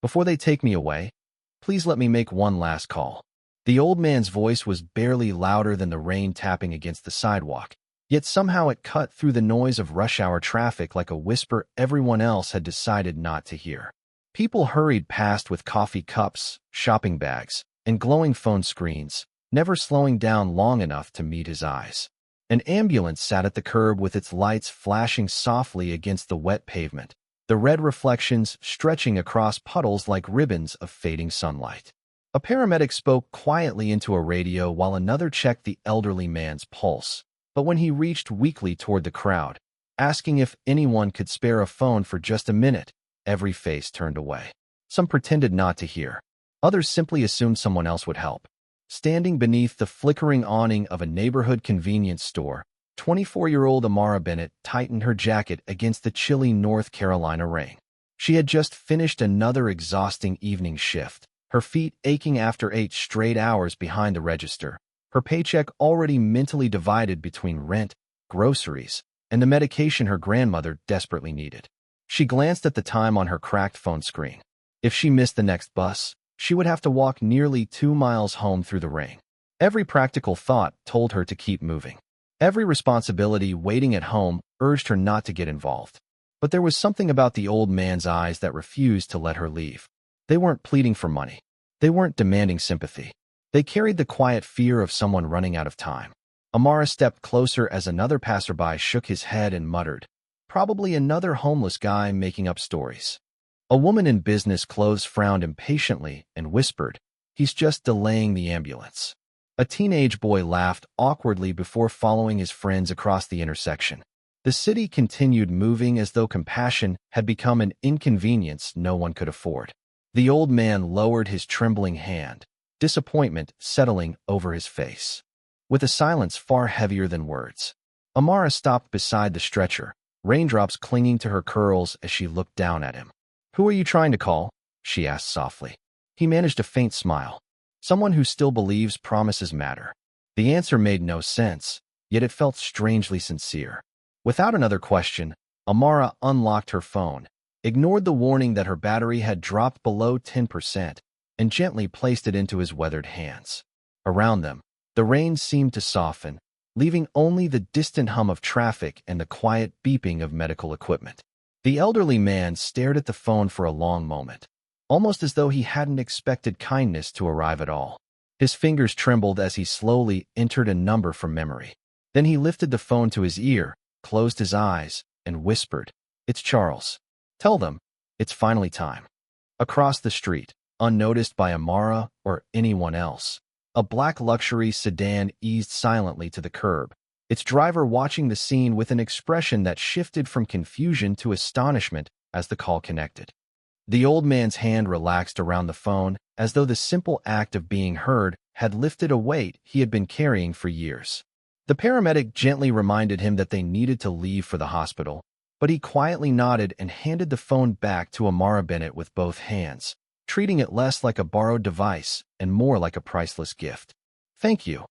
Before they take me away, please let me make one last call. The old man's voice was barely louder than the rain tapping against the sidewalk, yet somehow it cut through the noise of rush-hour traffic like a whisper everyone else had decided not to hear. People hurried past with coffee cups, shopping bags, and glowing phone screens, never slowing down long enough to meet his eyes. An ambulance sat at the curb with its lights flashing softly against the wet pavement, the red reflections stretching across puddles like ribbons of fading sunlight. A paramedic spoke quietly into a radio while another checked the elderly man's pulse. But when he reached weakly toward the crowd, asking if anyone could spare a phone for just a minute, every face turned away. Some pretended not to hear. Others simply assumed someone else would help. Standing beneath the flickering awning of a neighborhood convenience store, 24-year-old Amara Bennett tightened her jacket against the chilly North Carolina rain. She had just finished another exhausting evening shift, her feet aching after 8 straight hours behind the register, her paycheck already mentally divided between rent, groceries, and the medication her grandmother desperately needed. She glanced at the time on her cracked phone screen. If she missed the next bus, she would have to walk nearly 2 miles home through the rain. Every practical thought told her to keep moving. Every responsibility waiting at home urged her not to get involved. But there was something about the old man's eyes that refused to let her leave. They weren't pleading for money. They weren't demanding sympathy. They carried the quiet fear of someone running out of time. Amara stepped closer as another passerby shook his head and muttered, "Probably another homeless guy making up stories." A woman in business clothes frowned impatiently and whispered, "He's just delaying the ambulance." A teenage boy laughed awkwardly before following his friends across the intersection. The city continued moving as though compassion had become an inconvenience no one could afford. The old man lowered his trembling hand, disappointment settling over his face. With a silence far heavier than words, Amara stopped beside the stretcher, raindrops clinging to her curls as she looked down at him. "Who are you trying to call?" she asked softly. He managed a faint smile. "Someone who still believes promises matter." The answer made no sense, yet it felt strangely sincere. Without another question, Amara unlocked her phone, ignored the warning that her battery had dropped below 10%, and gently placed it into his weathered hands. Around them, the rain seemed to soften, leaving only the distant hum of traffic and the quiet beeping of medical equipment. The elderly man stared at the phone for a long moment, almost as though he hadn't expected kindness to arrive at all. His fingers trembled as he slowly entered a number from memory. Then he lifted the phone to his ear, closed his eyes, and whispered, "It's Charles. Tell them, it's finally time." Across the street, unnoticed by Amara or anyone else, a black luxury sedan eased silently to the curb, its driver watching the scene with an expression that shifted from confusion to astonishment as the call connected. The old man's hand relaxed around the phone as though the simple act of being heard had lifted a weight he had been carrying for years. The paramedic gently reminded him that they needed to leave for the hospital, but he quietly nodded and handed the phone back to Amara Bennett with both hands, treating it less like a borrowed device and more like a priceless gift. "Thank you,"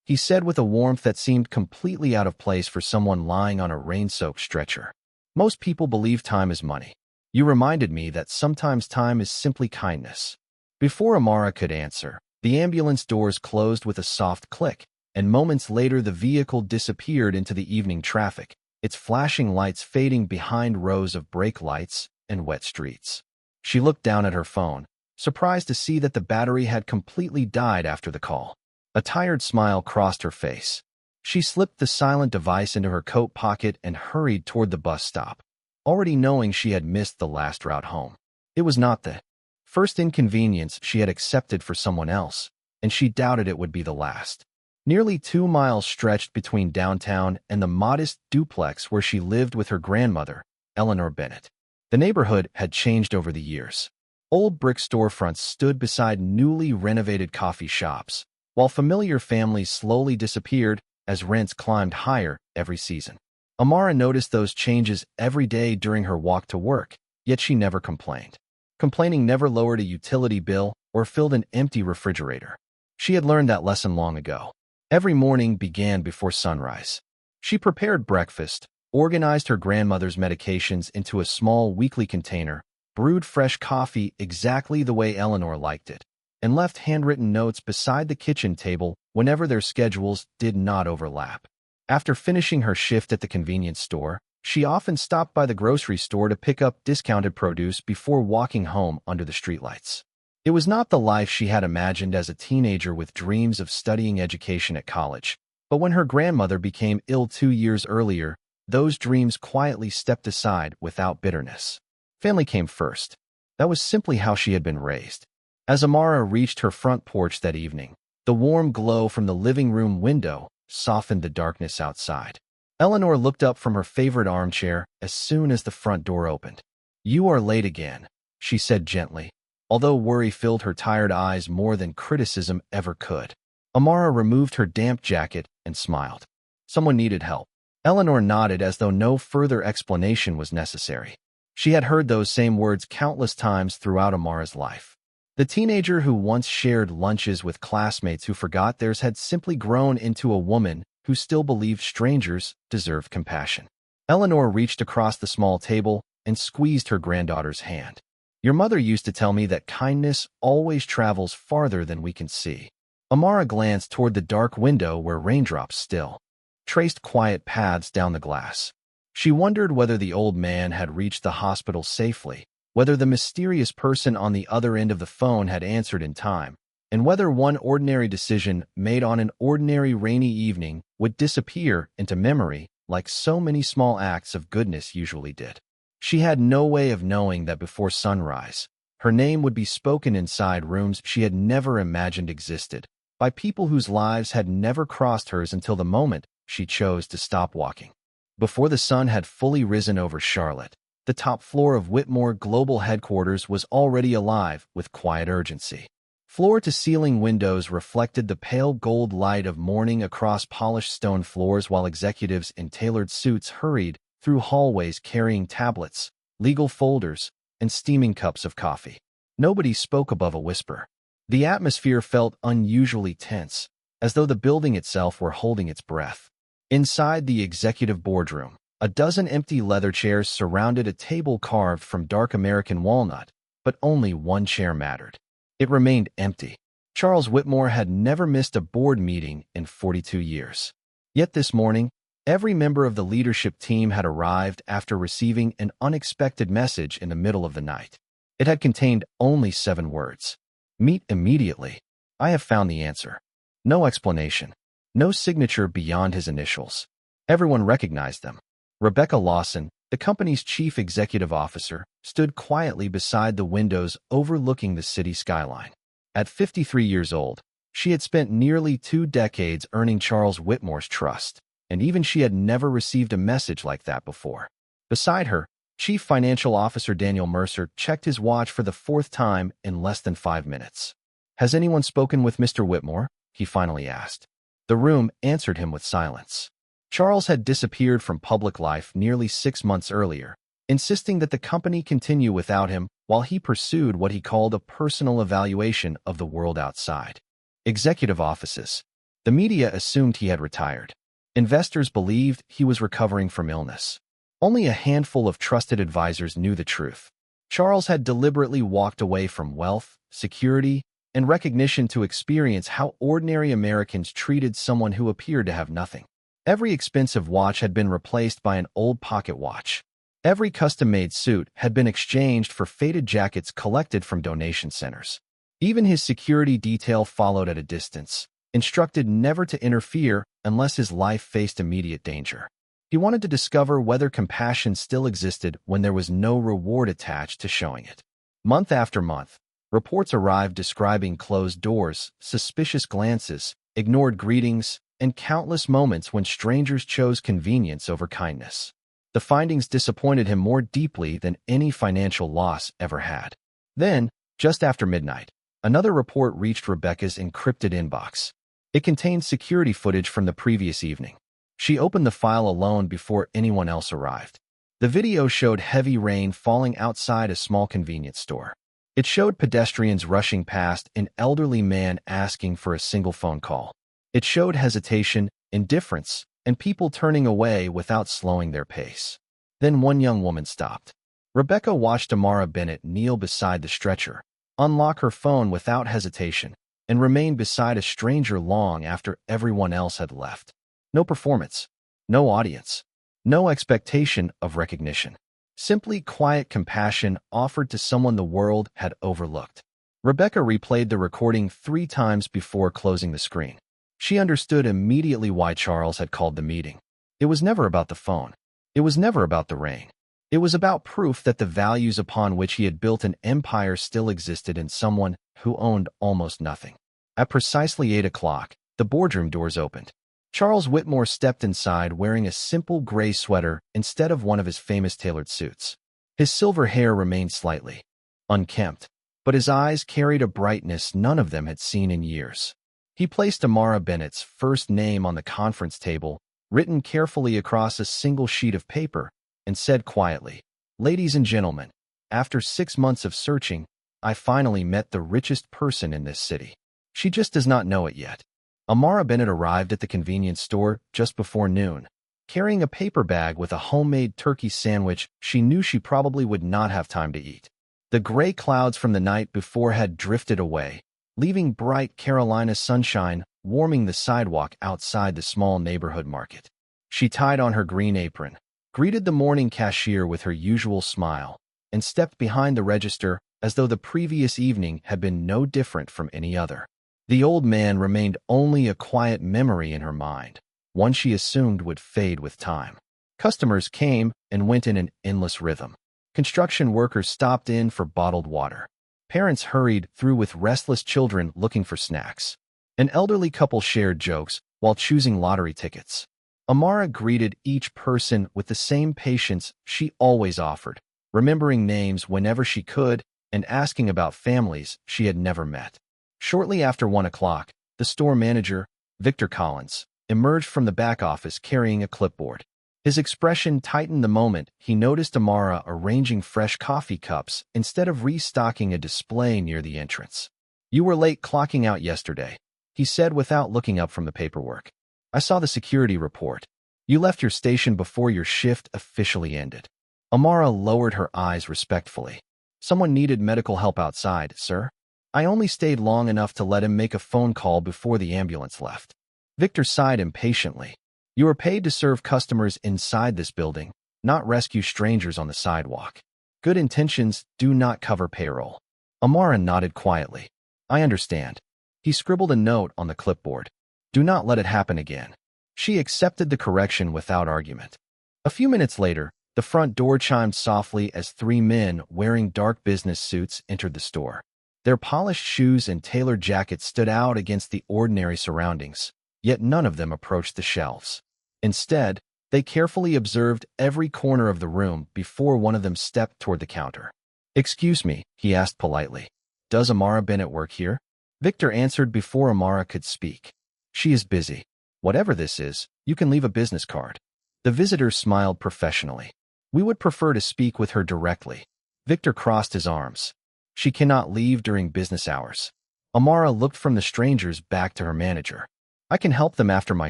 he said with a warmth that seemed completely out of place for someone lying on a rain-soaked stretcher. "Most people believe time is money. You reminded me that sometimes time is simply kindness." Before Amara could answer, the ambulance doors closed with a soft click, and moments later the vehicle disappeared into the evening traffic, its flashing lights fading behind rows of brake lights and wet streets. She looked down at her phone, surprised to see that the battery had completely died after the call. A tired smile crossed her face. She slipped the silent device into her coat pocket and hurried toward the bus stop, already knowing she had missed the last route home. It was not the first inconvenience she had accepted for someone else, and she doubted it would be the last. Nearly 2 miles stretched between downtown and the modest duplex where she lived with her grandmother, Eleanor Bennett. The neighborhood had changed over the years. Old brick storefronts stood beside newly renovated coffee shops, while familiar families slowly disappeared as rents climbed higher every season. Amara noticed those changes every day during her walk to work, yet she never complained. Complaining never lowered a utility bill or filled an empty refrigerator. She had learned that lesson long ago. Every morning began before sunrise. She prepared breakfast, organized her grandmother's medications into a small weekly container, brewed fresh coffee exactly the way Eleanor liked it, and left handwritten notes beside the kitchen table whenever their schedules did not overlap. After finishing her shift at the convenience store, she often stopped by the grocery store to pick up discounted produce before walking home under the streetlights. It was not the life she had imagined as a teenager with dreams of studying education at college, but when her grandmother became ill 2 years earlier, those dreams quietly stepped aside without bitterness. Family came first. That was simply how she had been raised. As Amara reached her front porch that evening, the warm glow from the living room window softened the darkness outside. Eleanor looked up from her favorite armchair as soon as the front door opened. "You are late again," she said gently, although worry filled her tired eyes more than criticism ever could. Amara removed her damp jacket and smiled. Someone needed help. Eleanor nodded as though no further explanation was necessary. She had heard those same words countless times throughout Amara's life. The teenager who once shared lunches with classmates who forgot theirs had simply grown into a woman who still believed strangers deserved compassion. Eleanor reached across the small table and squeezed her granddaughter's hand. "Your mother used to tell me that kindness always travels farther than we can see." Amara glanced toward the dark window where raindrops still traced quiet paths down the glass. She wondered whether the old man had reached the hospital safely, whether the mysterious person on the other end of the phone had answered in time, and whether one ordinary decision made on an ordinary rainy evening would disappear into memory like so many small acts of goodness usually did. She had no way of knowing that before sunrise, her name would be spoken inside rooms she had never imagined existed, by people whose lives had never crossed hers until the moment she chose to stop walking. Before the sun had fully risen over Charlotte, the top floor of Whitmore Global Headquarters was already alive with quiet urgency. Floor-to-ceiling windows reflected the pale gold light of morning across polished stone floors while executives in tailored suits hurried through hallways carrying tablets, legal folders, and steaming cups of coffee. Nobody spoke above a whisper. The atmosphere felt unusually tense, as though the building itself were holding its breath. Inside the executive boardroom, a dozen empty leather chairs surrounded a table carved from dark American walnut, but only one chair mattered. It remained empty. Charles Whitmore had never missed a board meeting in 42 years. Yet this morning, every member of the leadership team had arrived after receiving an unexpected message in the middle of the night. It had contained only 7 words. "Meet immediately. I have found the answer." No explanation. No signature beyond his initials. Everyone recognized them. Rebecca Lawson, the company's chief executive officer, stood quietly beside the windows overlooking the city skyline. At 53 years old, she had spent nearly 2 decades earning Charles Whitmore's trust, and even she had never received a message like that before. Beside her, Chief Financial Officer Daniel Mercer checked his watch for the 4th time in less than 5 minutes. "Has anyone spoken with Mr. Whitmore?" he finally asked. The room answered him with silence. Charles had disappeared from public life nearly 6 months earlier, insisting that the company continue without him while he pursued what he called a personal evaluation of the world outside. Executive offices. The media assumed he had retired. Investors believed he was recovering from illness. Only a handful of trusted advisors knew the truth. Charles had deliberately walked away from wealth, security, and recognition to experience how ordinary Americans treated someone who appeared to have nothing. Every expensive watch had been replaced by an old pocket watch. Every custom-made suit had been exchanged for faded jackets collected from donation centers. Even his security detail followed at a distance, instructed never to interfere unless his life faced immediate danger. He wanted to discover whether compassion still existed when there was no reward attached to showing it. Month after month, reports arrived describing closed doors, suspicious glances, ignored greetings, and countless moments when strangers chose convenience over kindness. The findings disappointed him more deeply than any financial loss ever had. Then, just after midnight, another report reached Rebecca's encrypted inbox. It contained security footage from the previous evening. She opened the file alone before anyone else arrived. The video showed heavy rain falling outside a small convenience store. It showed pedestrians rushing past, an elderly man asking for a single phone call. It showed hesitation, indifference, and people turning away without slowing their pace. Then one young woman stopped. Rebecca watched Amara Bennett kneel beside the stretcher, unlock her phone without hesitation, and remain beside a stranger long after everyone else had left. No performance, no audience, no expectation of recognition. Simply quiet compassion offered to someone the world had overlooked. Rebecca replayed the recording 3 times before closing the screen. She understood immediately why Charles had called the meeting. It was never about the phone. It was never about the rain. It was about proof that the values upon which he had built an empire still existed in someone who owned almost nothing. At precisely 8 o'clock, the boardroom doors opened. Charles Whitmore stepped inside wearing a simple gray sweater instead of one of his famous tailored suits. His silver hair remained slightly unkempt, but his eyes carried a brightness none of them had seen in years. He placed Amara Bennett's first name on the conference table, written carefully across a single sheet of paper, and said quietly, "Ladies and gentlemen, after 6 months of searching, I finally met the richest person in this city. She just does not know it yet." Amara Bennett arrived at the convenience store just before noon. Carrying a paper bag with a homemade turkey sandwich she knew she probably would not have time to eat. The gray clouds from the night before had drifted away, leaving bright Carolina sunshine warming the sidewalk outside the small neighborhood market. She tied on her green apron, greeted the morning cashier with her usual smile, and stepped behind the register as though the previous evening had been no different from any other. The old man remained only a quiet memory in her mind, one she assumed would fade with time. Customers came and went in an endless rhythm. Construction workers stopped in for bottled water. Parents hurried through with restless children looking for snacks. An elderly couple shared jokes while choosing lottery tickets. Amara greeted each person with the same patience she always offered, remembering names whenever she could and asking about families she had never met. Shortly after 1 o'clock, the store manager, Victor Collins, emerged from the back office carrying a clipboard. His expression tightened the moment he noticed Amara arranging fresh coffee cups instead of restocking a display near the entrance. "You were late clocking out yesterday," he said without looking up from the paperwork. "I saw the security report. You left your station before your shift officially ended." Amara lowered her eyes respectfully. "Someone needed medical help outside, sir. I only stayed long enough to let him make a phone call before the ambulance left." Victor sighed impatiently. "You are paid to serve customers inside this building, not rescue strangers on the sidewalk. Good intentions do not cover payroll." Amara nodded quietly. "I understand." He scribbled a note on the clipboard. "Do not let it happen again." She accepted the correction without argument. A few minutes later, the front door chimed softly as 3 men wearing dark business suits entered the store. Their polished shoes and tailored jackets stood out against the ordinary surroundings, yet none of them approached the shelves. Instead, they carefully observed every corner of the room before one of them stepped toward the counter. "Excuse me," he asked politely. "Does Amara Bennett work here?" Victor answered before Amara could speak. "She is busy. Whatever this is, you can leave a business card." The visitor smiled professionally. "We would prefer to speak with her directly." Victor crossed his arms. "She cannot leave during business hours." Amara looked from the strangers back to her manager. "I can help them after my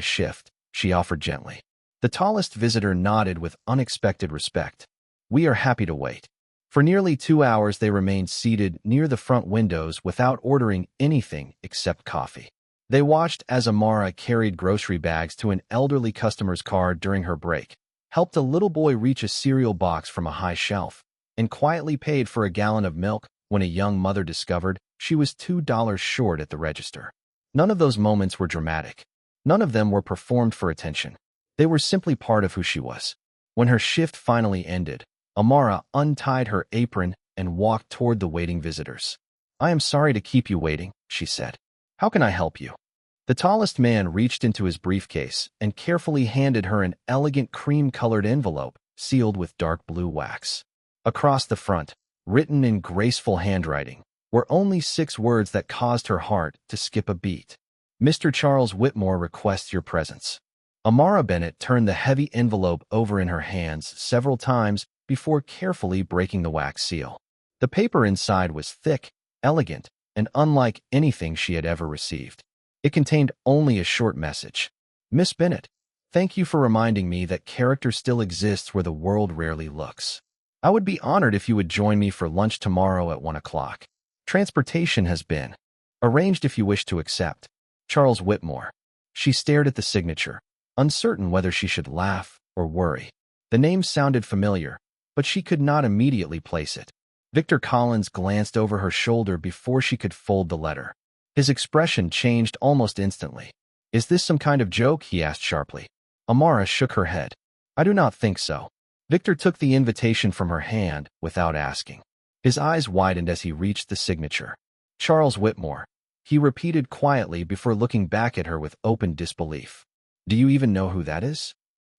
shift," she offered gently. The tallest visitor nodded with unexpected respect. "We are happy to wait." For nearly 2 hours they remained seated near the front windows without ordering anything except coffee. They watched as Amara carried grocery bags to an elderly customer's car during her break, helped a little boy reach a cereal box from a high shelf, and quietly paid for a gallon of milk when a young mother discovered she was $2 short at the register. None of those moments were dramatic. None of them were performed for attention. They were simply part of who she was. When her shift finally ended, Amara untied her apron and walked toward the waiting visitors. "I am sorry to keep you waiting," she said. "How can I help you?" The tallest man reached into his briefcase and carefully handed her an elegant cream-colored envelope sealed with dark blue wax. Across the front, written in graceful handwriting, were only 6 words that caused her heart to skip a beat. "Mr. Charles Whitmore requests your presence." Amara Bennett turned the heavy envelope over in her hands several times before carefully breaking the wax seal. The paper inside was thick, elegant, and unlike anything she had ever received. It contained only a short message. "Miss Bennett, thank you for reminding me that character still exists where the world rarely looks. I would be honored if you would join me for lunch tomorrow at 1 o'clock. Transportation has been arranged if you wish to accept. Charles Whitmore. She stared at the signature, uncertain whether she should laugh or worry. The name sounded familiar, but she could not immediately place it. Victor Collins glanced over her shoulder before she could fold the letter. His expression changed almost instantly. Is this some kind of joke? He asked sharply. Amara shook her head. I do not think so. Victor took the invitation from her hand without asking. His eyes widened as he reached the signature. Charles Whitmore, he repeated quietly before looking back at her with open disbelief. Do you even know who that is?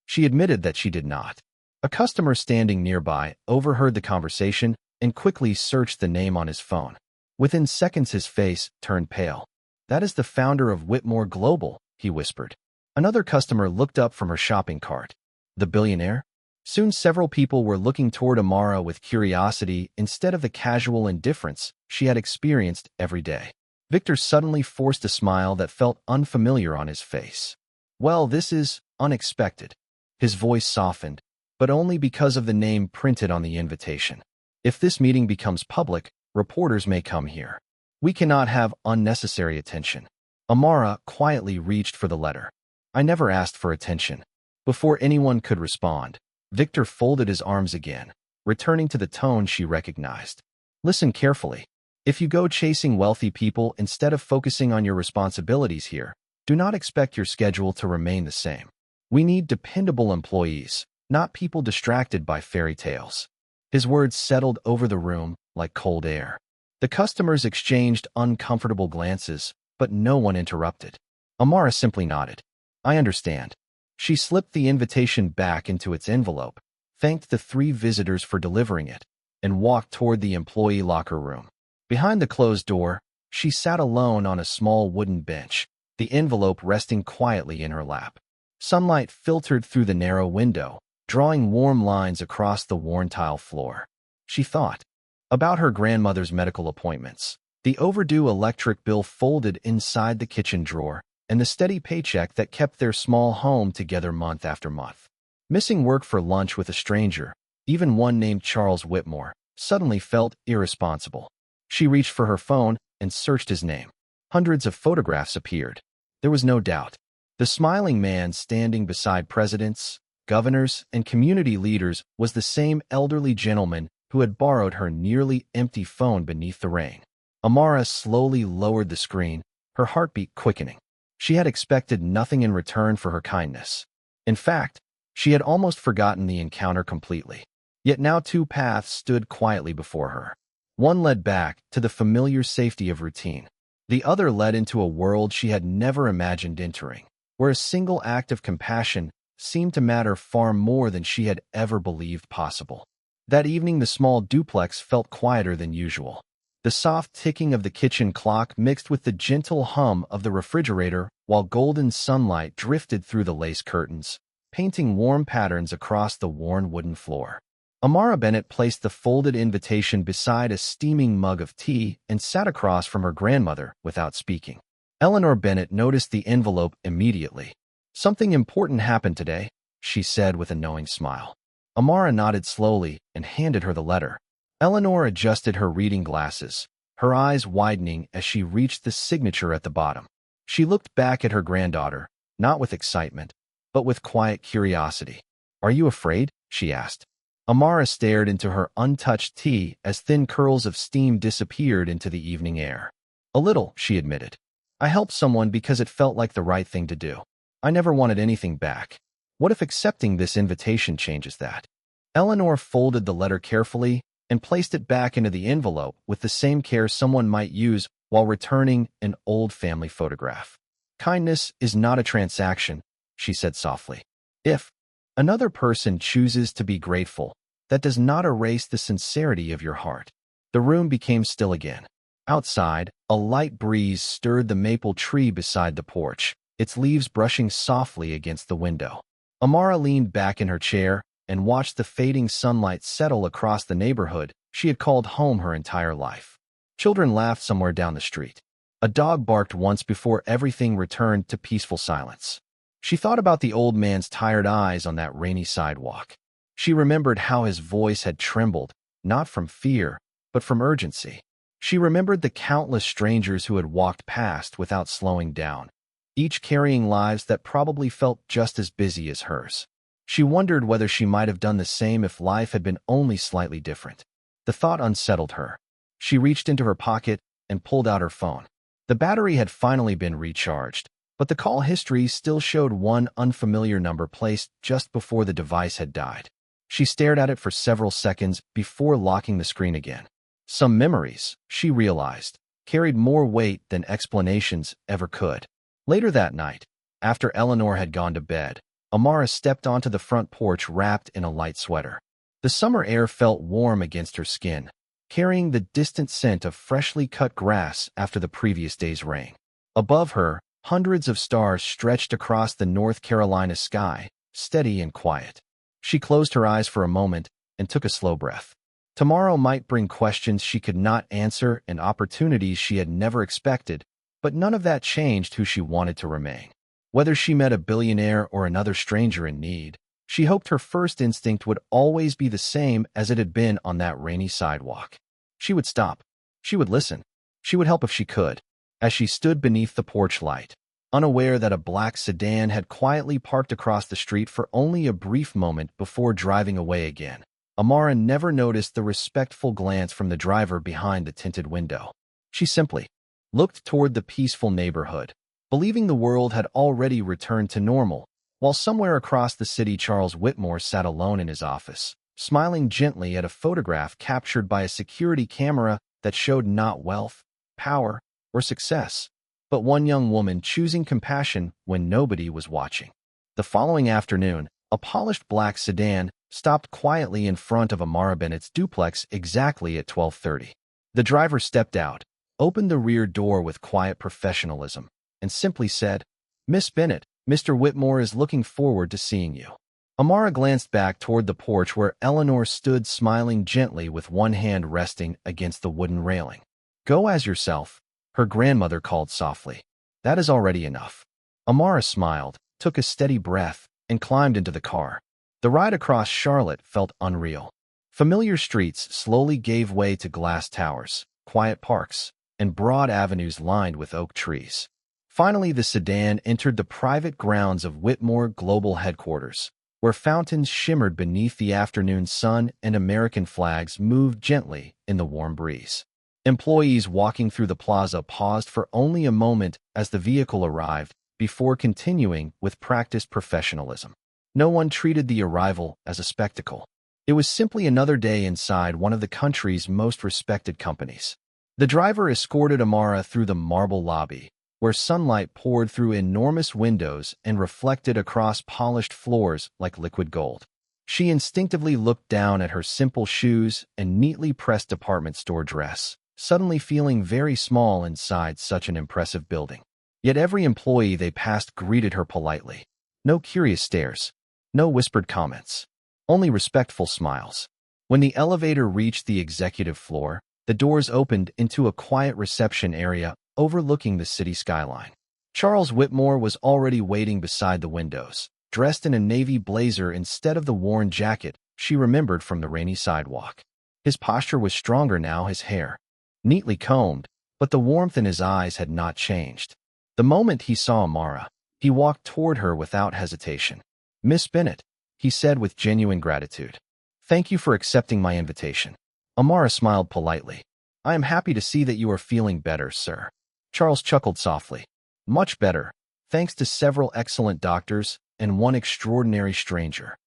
She admitted that she did not. A customer standing nearby overheard the conversation and quickly searched the name on his phone. Within seconds his face turned pale. That is the founder of Whitmore Global, he whispered. Another customer looked up from her shopping cart. The billionaire? Soon several people were looking toward Amara with curiosity instead of the casual indifference she had experienced every day. Victor suddenly forced a smile that felt unfamiliar on his face. Well, this is unexpected. His voice softened, but only because of the name printed on the invitation. If this meeting becomes public, reporters may come here. We cannot have unnecessary attention. Amara quietly reached for the letter. I never asked for attention. Before anyone could respond, Victor folded his arms again, returning to the tone she recognized. Listen carefully. If you go chasing wealthy people instead of focusing on your responsibilities here, do not expect your schedule to remain the same. We need dependable employees, not people distracted by fairy tales. His words settled over the room like cold air. The customers exchanged uncomfortable glances, but no one interrupted. Amara simply nodded. I understand. She slipped the invitation back into its envelope, thanked the 3 visitors for delivering it, and walked toward the employee locker room. Behind the closed door, she sat alone on a small wooden bench, the envelope resting quietly in her lap. Sunlight filtered through the narrow window, drawing warm lines across the worn tile floor. She thought about her grandmother's medical appointments, the overdue electric bill folded inside the kitchen drawer, and the steady paycheck that kept their small home together month after month. Missing work for lunch with a stranger, even one named Charles Whitmore, suddenly felt irresponsible. She reached for her phone and searched his name. Hundreds of photographs appeared. There was no doubt. The smiling man standing beside presidents, governors, and community leaders was the same elderly gentleman who had borrowed her nearly empty phone beneath the rain. Amara slowly lowered the screen, her heartbeat quickening. She had expected nothing in return for her kindness. In fact, she had almost forgotten the encounter completely. Yet now 2 paths stood quietly before her. One led back to the familiar safety of routine. The other led into a world she had never imagined entering, where a single act of compassion seemed to matter far more than she had ever believed possible. That evening, the small duplex felt quieter than usual. The soft ticking of the kitchen clock mixed with the gentle hum of the refrigerator while golden sunlight drifted through the lace curtains, painting warm patterns across the worn wooden floor. Amara Bennett placed the folded invitation beside a steaming mug of tea and sat across from her grandmother without speaking. Eleanor Bennett noticed the envelope immediately. Something important happened today, she said with a knowing smile. Amara nodded slowly and handed her the letter. Eleanor adjusted her reading glasses, her eyes widening as she reached the signature at the bottom. She looked back at her granddaughter, not with excitement, but with quiet curiosity. Are you afraid? She asked. Amara stared into her untouched tea as thin curls of steam disappeared into the evening air. A little, she admitted. I helped someone because it felt like the right thing to do. I never wanted anything back. What if accepting this invitation changes that? Eleanor folded the letter carefully and placed it back into the envelope with the same care someone might use while returning an old family photograph. Kindness is not a transaction, she said softly. If another person chooses to be grateful, that does not erase the sincerity of your heart. The room became still again. Outside, a light breeze stirred the maple tree beside the porch, its leaves brushing softly against the window. Amara leaned back in her chair and watched the fading sunlight settle across the neighborhood she had called home her entire life. Children laughed somewhere down the street. A dog barked once before everything returned to peaceful silence. She thought about the old man's tired eyes on that rainy sidewalk. She remembered how his voice had trembled, not from fear, but from urgency. She remembered the countless strangers who had walked past without slowing down, each carrying lives that probably felt just as busy as hers. She wondered whether she might have done the same if life had been only slightly different. The thought unsettled her. She reached into her pocket and pulled out her phone. The battery had finally been recharged, but the call history still showed one unfamiliar number placed just before the device had died. She stared at it for several seconds before locking the screen again. Some memories, she realized, carried more weight than explanations ever could. Later that night, after Eleanor had gone to bed, Amara stepped onto the front porch wrapped in a light sweater. The summer air felt warm against her skin, carrying the distant scent of freshly cut grass after the previous day's rain. Above her, hundreds of stars stretched across the North Carolina sky, steady and quiet. She closed her eyes for a moment and took a slow breath. Tomorrow might bring questions she could not answer and opportunities she had never expected, but none of that changed who she wanted to remain. Whether she met a billionaire or another stranger in need, she hoped her first instinct would always be the same as it had been on that rainy sidewalk. She would stop. She would listen. She would help if she could. As she stood beneath the porch light, unaware that a black sedan had quietly parked across the street for only a brief moment before driving away again, Amara never noticed the respectful glance from the driver behind the tinted window. She simply looked toward the peaceful neighborhood, believing the world had already returned to normal, while somewhere across the city Charles Whitmore sat alone in his office, smiling gently at a photograph captured by a security camera that showed not wealth, power, or success, but one young woman choosing compassion when nobody was watching. The following afternoon, a polished black sedan stopped quietly in front of Amara Bennett's duplex exactly at 12:30. The driver stepped out, opened the rear door with quiet professionalism, and simply said, "Miss Bennett, Mr. Whitmore is looking forward to seeing you." Amara glanced back toward the porch where Eleanor stood smiling gently with one hand resting against the wooden railing. "Go as yourself," her grandmother called softly. "That is already enough." Amara smiled, took a steady breath, and climbed into the car. The ride across Charlotte felt unreal. Familiar streets slowly gave way to glass towers, quiet parks, and broad avenues lined with oak trees. Finally, the sedan entered the private grounds of Whitmore Global Headquarters, where fountains shimmered beneath the afternoon sun and American flags moved gently in the warm breeze. Employees walking through the plaza paused for only a moment as the vehicle arrived before continuing with practiced professionalism. No one treated the arrival as a spectacle. It was simply another day inside one of the country's most respected companies. The driver escorted Amara through the marble lobby, where sunlight poured through enormous windows and reflected across polished floors like liquid gold. She instinctively looked down at her simple shoes and neatly pressed department store dress, suddenly feeling very small inside such an impressive building. Yet every employee they passed greeted her politely. No curious stares. No whispered comments. Only respectful smiles. When the elevator reached the executive floor, the doors opened into a quiet reception area overlooking the city skyline. Charles Whitmore was already waiting beside the windows, dressed in a navy blazer instead of the worn jacket she remembered from the rainy sidewalk. His posture was stronger now, his hair neatly combed, but the warmth in his eyes had not changed. The moment he saw Amara, he walked toward her without hesitation. "Miss Bennett," he said with genuine gratitude. "Thank you for accepting my invitation." Amara smiled politely. "I am happy to see that you are feeling better, sir." Charles chuckled softly. "Much better, thanks to several excellent doctors and one extraordinary stranger."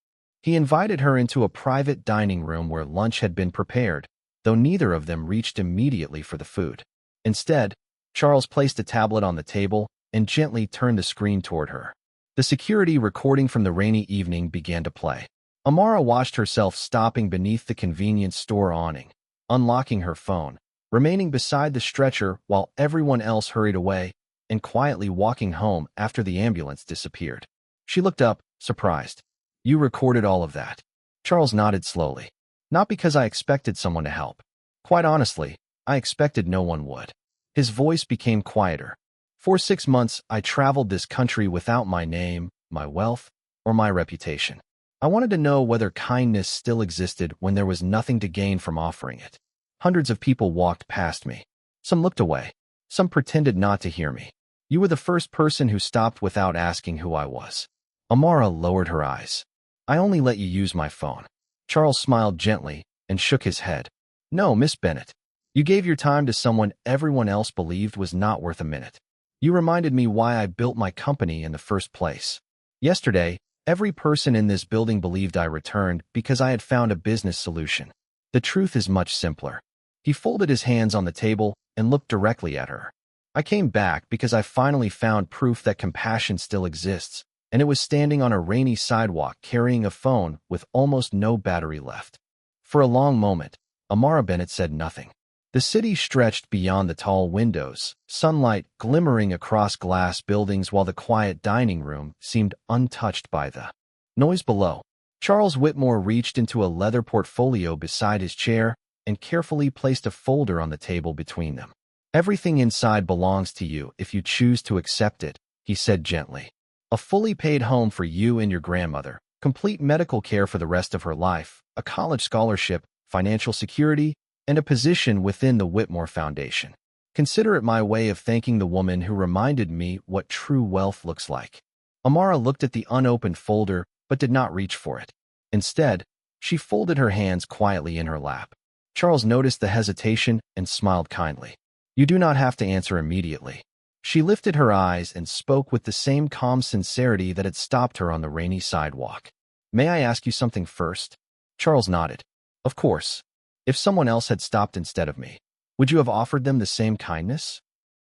He invited her into a private dining room where lunch had been prepared, though neither of them reached immediately for the food. Instead, Charles placed a tablet on the table and gently turned the screen toward her. The security recording from the rainy evening began to play. Amara watched herself stopping beneath the convenience store awning, unlocking her phone, remaining beside the stretcher while everyone else hurried away, and quietly walking home after the ambulance disappeared. She looked up, surprised. "You recorded all of that?" Charles nodded slowly. "Not because I expected someone to help. Quite honestly, I expected no one would." His voice became quieter. "For 6 months, I traveled this country without my name, my wealth, or my reputation. I wanted to know whether kindness still existed when there was nothing to gain from offering it. Hundreds of people walked past me. Some looked away. Some pretended not to hear me. You were the first person who stopped without asking who I was. Amara lowered her eyes. I only let you use my phone. Charles smiled gently and shook his head. No, Miss Bennett. You gave your time to someone everyone else believed was not worth a minute. You reminded me why I built my company in the first place. Yesterday, every person in this building believed I returned because I had found a business solution. The truth is much simpler. He folded his hands on the table and looked directly at her. I came back because I finally found proof that compassion still exists, and it was standing on a rainy sidewalk carrying a phone with almost no battery left. For a long moment, Amara Bennett said nothing. The city stretched beyond the tall windows, sunlight glimmering across glass buildings while the quiet dining room seemed untouched by the noise below. Charles Whitmore reached into a leather portfolio beside his chair and carefully placed a folder on the table between them. Everything inside belongs to you if you choose to accept it, he said gently. A fully paid home for you and your grandmother, complete medical care for the rest of her life, a college scholarship, financial security, and a position within the Whitmore Foundation. Consider it my way of thanking the woman who reminded me what true wealth looks like. Amara looked at the unopened folder but did not reach for it. Instead, she folded her hands quietly in her lap. Charles noticed the hesitation and smiled kindly. You do not have to answer immediately. She lifted her eyes and spoke with the same calm sincerity that had stopped her on the rainy sidewalk. May I ask you something first? Charles nodded. Of course. If someone else had stopped instead of me, would you have offered them the same kindness?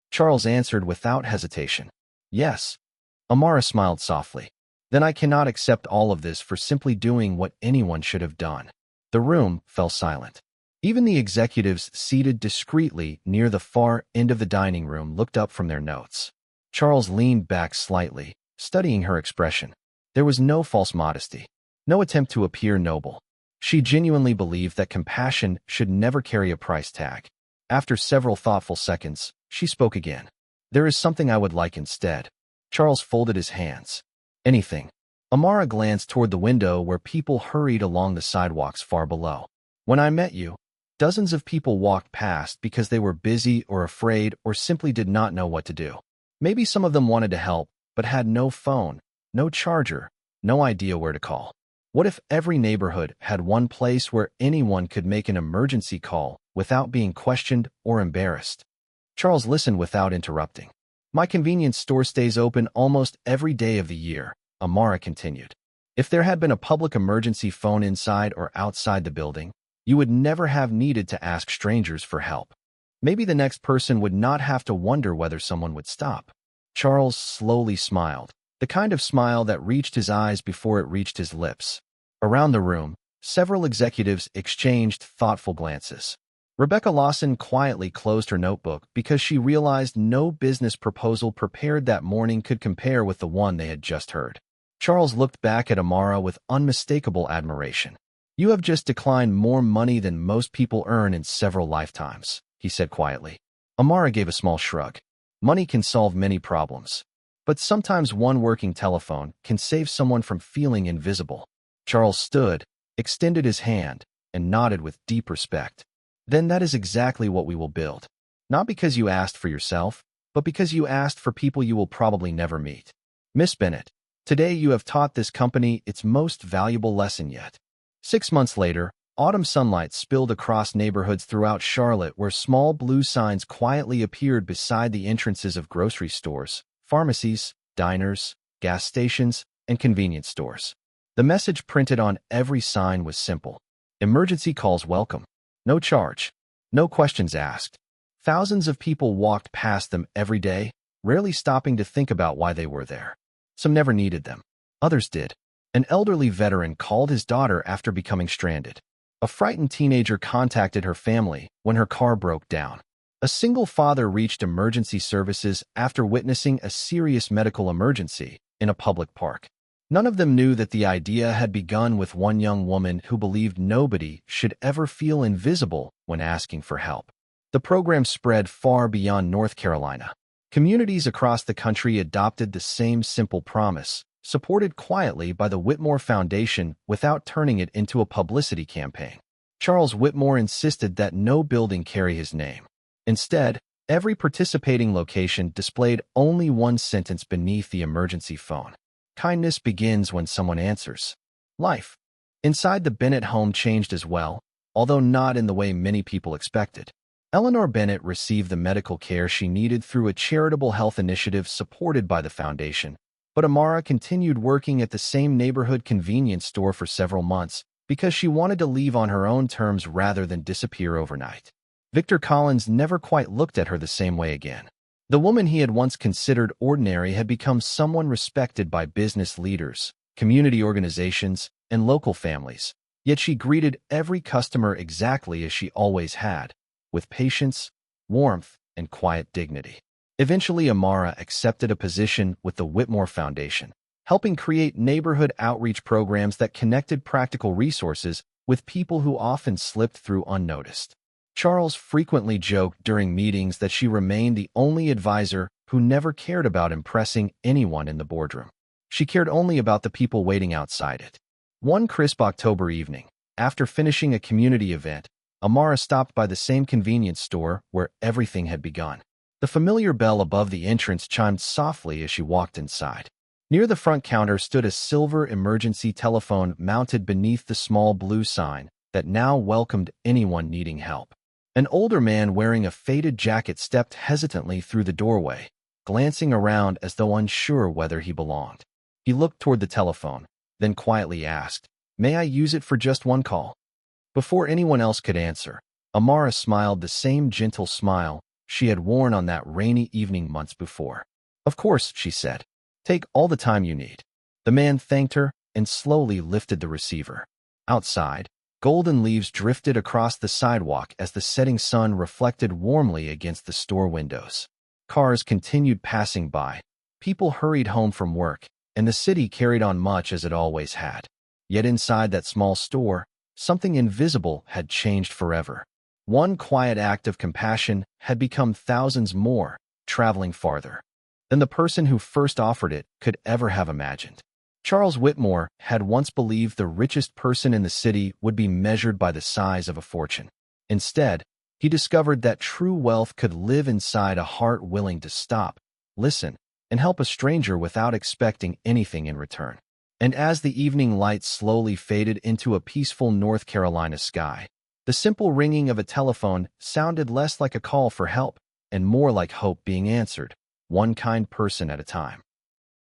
Charles answered without hesitation. Yes. Amara smiled softly. Then I cannot accept all of this for simply doing what anyone should have done. The room fell silent. Even the executives seated discreetly near the far end of the dining room looked up from their notes. Charles leaned back slightly, studying her expression. There was no false modesty, no attempt to appear noble. She genuinely believed that compassion should never carry a price tag. After several thoughtful seconds, she spoke again. There is something I would like instead. Charles folded his hands. Anything. Amara glanced toward the window where people hurried along the sidewalks far below. When I met you, dozens of people walked past because they were busy or afraid or simply did not know what to do. Maybe some of them wanted to help, but had no phone, no charger, no idea where to call. What if every neighborhood had one place where anyone could make an emergency call without being questioned or embarrassed? Charles listened without interrupting. My convenience store stays open almost every day of the year, Amara continued. If there had been a public emergency phone inside or outside the building, you would never have needed to ask strangers for help. Maybe the next person would not have to wonder whether someone would stop. Charles slowly smiled, the kind of smile that reached his eyes before it reached his lips. Around the room, several executives exchanged thoughtful glances. Rebecca Lawson quietly closed her notebook because she realized no business proposal prepared that morning could compare with the one they had just heard. Charles looked back at Amara with unmistakable admiration. You have just declined more money than most people earn in several lifetimes, he said quietly. Amara gave a small shrug. Money can solve many problems, but sometimes one working telephone can save someone from feeling invisible. Charles stood, extended his hand, and nodded with deep respect. Then that is exactly what we will build. Not because you asked for yourself, but because you asked for people you will probably never meet. Miss Bennett, today you have taught this company its most valuable lesson yet. 6 months later, autumn sunlight spilled across neighborhoods throughout Charlotte where small blue signs quietly appeared beside the entrances of grocery stores, pharmacies, diners, gas stations, and convenience stores. The message printed on every sign was simple. Emergency calls welcome. No charge. No questions asked. Thousands of people walked past them every day, rarely stopping to think about why they were there. Some never needed them. Others did. An elderly veteran called his daughter after becoming stranded. A frightened teenager contacted her family when her car broke down. A single father reached emergency services after witnessing a serious medical emergency in a public park. None of them knew that the idea had begun with one young woman who believed nobody should ever feel invisible when asking for help. The program spread far beyond North Carolina. Communities across the country adopted the same simple promise, supported quietly by the Whitmore Foundation without turning it into a publicity campaign. Charles Whitmore insisted that no building carry his name. Instead, every participating location displayed only one sentence beneath the emergency phone. Kindness begins when someone answers. Life inside the Bennett home changed as well, although not in the way many people expected. Eleanor Bennett received the medical care she needed through a charitable health initiative supported by the foundation, but Amara continued working at the same neighborhood convenience store for several months because she wanted to leave on her own terms rather than disappear overnight. Victor Collins never quite looked at her the same way again. The woman he had once considered ordinary had become someone respected by business leaders, community organizations, and local families, yet she greeted every customer exactly as she always had, with patience, warmth, and quiet dignity. Eventually, Amara accepted a position with the Whitmore Foundation, helping create neighborhood outreach programs that connected practical resources with people who often slipped through unnoticed. Charles frequently joked during meetings that she remained the only advisor who never cared about impressing anyone in the boardroom. She cared only about the people waiting outside it. One crisp October evening, after finishing a community event, Amara stopped by the same convenience store where everything had begun. The familiar bell above the entrance chimed softly as she walked inside. Near the front counter stood a silver emergency telephone mounted beneath the small blue sign that now welcomed anyone needing help. An older man wearing a faded jacket stepped hesitantly through the doorway, glancing around as though unsure whether he belonged. He looked toward the telephone, then quietly asked, "May I use it for just one call?" Before anyone else could answer, Amara smiled the same gentle smile she had worn on that rainy evening months before. "Of course," she said. "Take all the time you need." The man thanked her and slowly lifted the receiver. Outside, golden leaves drifted across the sidewalk as the setting sun reflected warmly against the store windows. Cars continued passing by, people hurried home from work, and the city carried on much as it always had. Yet inside that small store, something invisible had changed forever. One quiet act of compassion had become thousands more, traveling farther than the person who first offered it could ever have imagined. Charles Whitmore had once believed the richest person in the city would be measured by the size of a fortune. Instead, he discovered that true wealth could live inside a heart willing to stop, listen, and help a stranger without expecting anything in return. And as the evening light slowly faded into a peaceful North Carolina sky, the simple ringing of a telephone sounded less like a call for help and more like hope being answered, one kind person at a time.